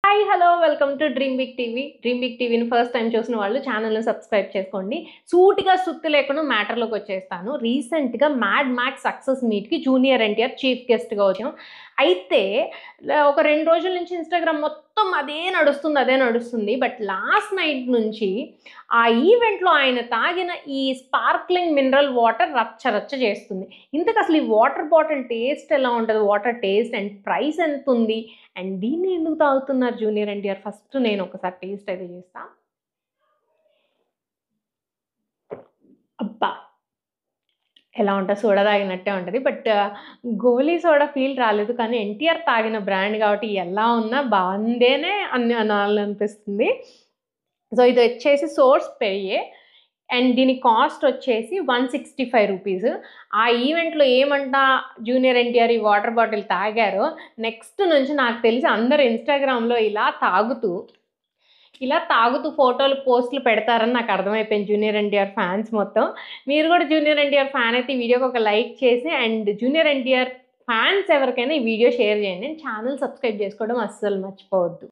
Hi hello welcome to Dream Big TV. Dream Big టీవీని first time చూసిన వాళ్ళు ఛానల్ని సబ్స్క్రైబ్ చేసుకోండి. సూటిగా సుత్తి లేకుండా మ్యాటర్లోకి వచ్చేస్తాను. రీసెంట్గా మ్యాడ్ మ్యాక్స్ సక్సెస్ మీట్కి జూనియర్ ఎన్టీఆర్ చీఫ్ గెస్ట్గా వచ్చాం. అయితే ఒక 2 రోజుల నుంచి ఇన్స్టాగ్రామ్ మొత్తం అదే నడుస్తుంది. బట్ లాస్ట్ నైట్ నుంచి ఆ ఈవెంట్లో ఆయన తాగిన ఈ స్పార్క్లింగ్ మినరల్ వాటర్ రచ్చ చేస్తుంది. ఇంతకు అసలు ఈ వాటర్ బాటిల్ టేస్ట్ ఎలా ఉంటుంది, వాటర్ టేస్ట్ అండ్ ప్రైస్ ఎంత ఉంది, అండ్ దీన్ని ఎందుకు తాగుతున్నారు జూనియర్ ఎన్టీఆర్? ఫస్ట్ నేను ఒకసారి టేస్ట్ అయితే చేస్తా. అబ్బా, ఎలా ఉంటుంది? సోడా తాగినట్టే ఉంటుంది. బట్ గోలీ సోడా ఫీల్ రాలేదు. కానీ ఎన్టీఆర్ తాగిన బ్రాండ్ కాబట్టి ఎలా ఉన్నా బాగుందేనే అని అనాలనిపిస్తుంది. సో ఇది వచ్చేసి సోర్స్ పెరియే అండ్ దీని కాస్ట్ వచ్చేసి 165 రూపీస్. ఆ ఈవెంట్లో ఏమంటా జూనియర్ ఎన్టీఆర్ ఈ వాటర్ బాటిల్ తాగారో, నెక్స్ట్ నుంచి నాకు తెలిసి అందరు ఇన్స్టాగ్రామ్లో ఇలా తాగుతూ ఫోటోలు పోస్టులు పెడతారని నాకు అర్థమైపోయింది జూనియర్ ఎన్టీఆర్ ఫ్యాన్స్ మొత్తం. మీరు కూడా జూనియర్ ఎన్టీఆర్ ఫ్యాన్ అయితే ఈ వీడియోకి ఒక లైక్ చేసి అండ్ జూనియర్ ఎన్టీఆర్ ఫ్యాన్స్ ఎవరికైనా ఈ వీడియో షేర్ చేయండి. ఛానల్ సబ్స్క్రైబ్ చేసుకోవడం అస్సలు మర్చిపోవద్దు.